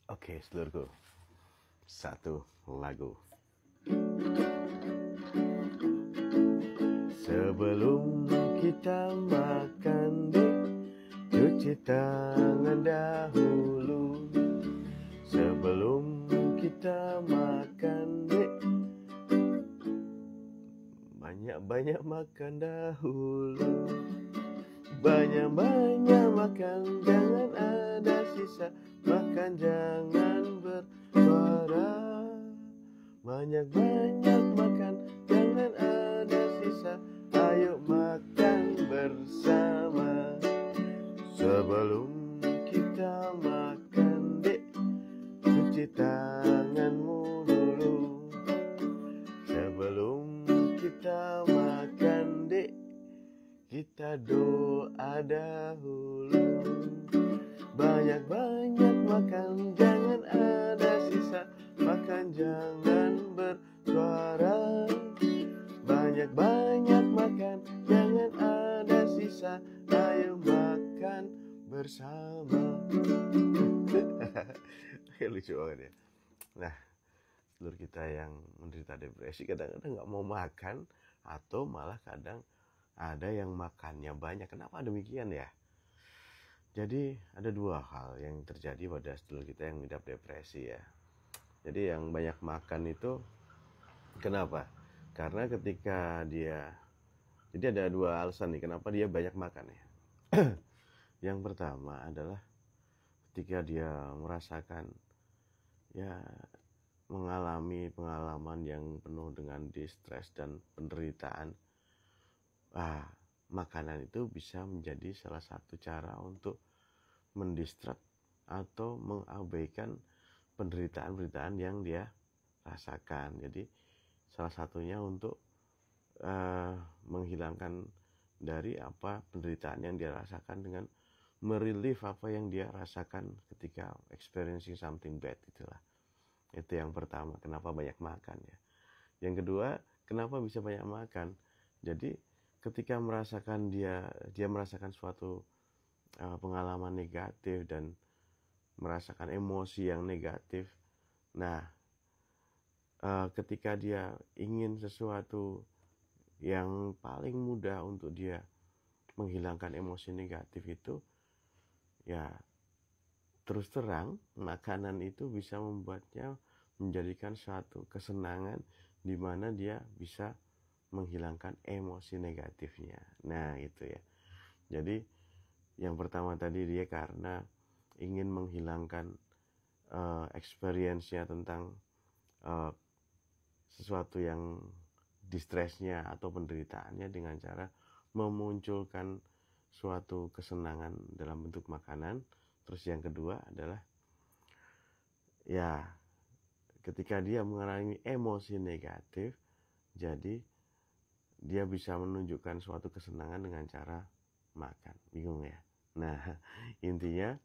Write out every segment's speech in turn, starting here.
Oke, seluruhku. Satu lagu. Sebelum kita makan, cuci tangan dahulu. Sebelum kita makan, banyak-banyak makan dahulu. Banyak-banyak makan, jangan ada sisa. Makan jangan bersuara. Banyak-banyak makan, jangan ada sisa. Ayo makan bersama. Sebelum kita makan, cuci tanganmu dulu. Sebelum kita makan, kita doa dahulu. Banyak-banyak makan, jangan ada sisa. Makan jangan bersuara. Banyak-banyak makan, jangan ada sisa. Ayo makan bersama. Lucu banget ya. Nah, seluruh kita yang menderita depresi kadang-kadang gak mau makan, atau malah kadang ada yang makannya banyak. Kenapa demikian ya? Jadi ada dua hal yang terjadi pada seluruh kita yang mengidap depresi ya. Jadi yang banyak makan itu kenapa? Karena ketika dia, jadi ada dua alasan nih kenapa dia banyak makan ya. Yang pertama adalah ketika dia merasakan ya, mengalami pengalaman yang penuh dengan distress dan penderitaan. Makanan itu bisa menjadi salah satu cara untuk mendistrak atau mengabaikan penderitaan-penderitaan yang dia rasakan. Jadi salah satunya untuk menghilangkan dari apa penderitaan yang dia rasakan dengan merelief apa yang dia rasakan ketika experiencing something bad, itulah. Itu yang pertama, kenapa banyak makan ya. Yang kedua, kenapa bisa banyak makan? Jadi ketika merasakan dia merasakan suatu pengalaman negatif dan merasakan emosi yang negatif. Nah, ketika dia ingin sesuatu yang paling mudah untuk dia menghilangkan emosi negatif itu, ya terus terang makanan itu bisa membuatnya menjadikan suatu kesenangan di mana dia bisa menghilangkan emosi negatifnya. Nah, itu ya. Jadi yang pertama tadi dia karena ingin menghilangkan experience-nya tentang sesuatu yang distressnya atau penderitaannya dengan cara memunculkan suatu kesenangan dalam bentuk makanan. Terus yang kedua adalah ya ketika dia mengalami emosi negatif, jadi dia bisa menunjukkan suatu kesenangan dengan cara makan. Bingung ya? Nah, intinya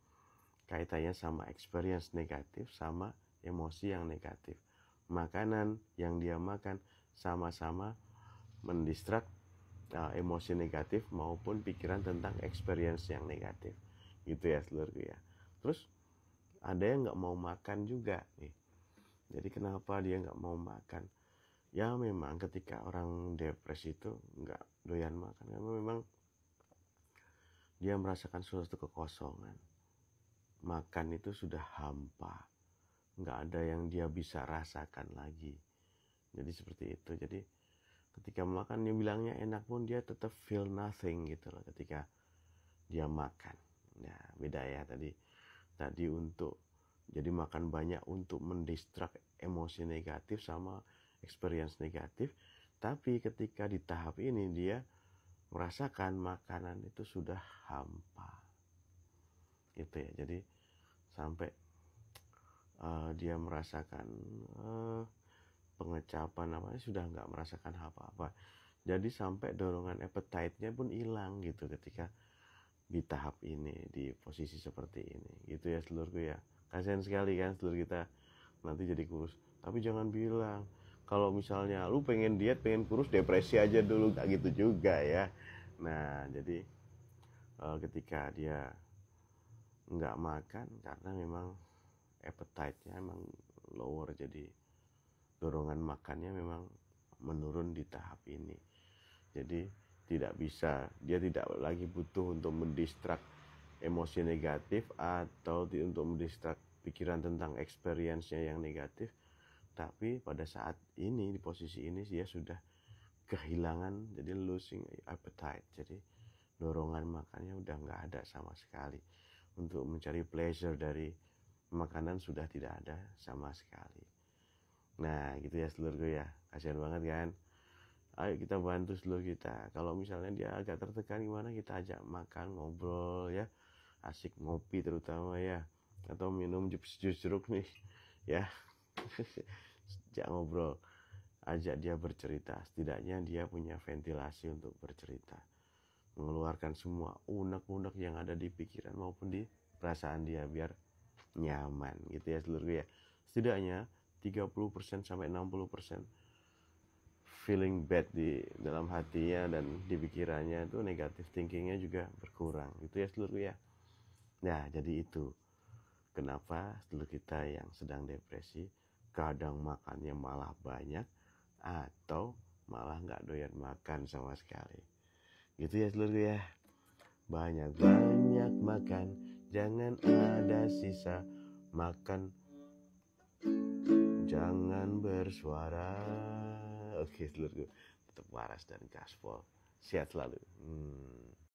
kaitannya sama experience negatif sama emosi yang negatif. Makanan yang dia makan sama-sama mendistrak emosi negatif maupun pikiran tentang experience yang negatif. Gitu ya seluruhnya ya. Terus ada yang gak mau makan juga nih. Jadi kenapa dia gak mau makan? Ya memang ketika orang depresi itu gak doyan makan, karena memang dia merasakan suatu kekosongan. Makan itu sudah hampa, nggak ada yang dia bisa rasakan lagi. Jadi seperti itu. Jadi ketika makan dia bilangnya enak pun dia tetap feel nothing gitu loh ketika dia makan. Ya beda ya tadi untuk jadi makan banyak untuk mendistrak emosi negatif sama experience negatif. Tapi ketika di tahap ini dia merasakan makanan itu sudah hampa. Gitu ya. Jadi sampai dia merasakan pengecapan namanya sudah nggak merasakan apa-apa. Jadi sampai dorongan appetite-nya pun hilang gitu ketika di tahap ini, di posisi seperti ini. Gitu ya seluruhku ya. Kasihan sekali kan seluruh kita nanti jadi kurus. Tapi jangan bilang kalau misalnya lu pengen diet, pengen kurus, depresi aja dulu, gak gitu juga ya. Nah, jadi ketika dia nggak makan karena memang appetite-nya emang lower, jadi dorongan makannya memang menurun di tahap ini. Jadi dia tidak lagi butuh untuk mendistrak emosi negatif atau untuk mendistrak pikiran tentang experience-nya yang negatif, tapi pada saat ini di posisi ini dia sudah kehilangan, jadi losing appetite, jadi dorongan makannya udah nggak ada sama sekali. Untuk mencari pleasure dari makanan sudah tidak ada sama sekali. Nah gitu ya sedulurku ya, kasihan banget kan. Ayo kita bantu sedulur kita. Kalau misalnya dia agak tertekan gimana, kita ajak makan, ngobrol ya, asik ngopi terutama ya, atau minum jus jeruk nih ya. Ajak ngobrol, ajak dia bercerita, setidaknya dia punya ventilasi untuk bercerita, mengeluarkan semua unek-unek yang ada di pikiran maupun di perasaan dia biar nyaman gitu ya seluruh ya. Setidaknya 30% sampai 60% feeling bad di dalam hatinya dan di pikirannya itu, negative thinkingnya juga berkurang gitu ya seluruh ya. Nah jadi itu kenapa seluruh kita yang sedang depresi kadang makannya malah banyak atau malah nggak doyan makan sama sekali gitu ya seluruh ya. Banyak-banyak makan, jangan ada sisa. Makan, jangan bersuara. Oke seluruh, tetap waras dan gaspol. Sehat selalu.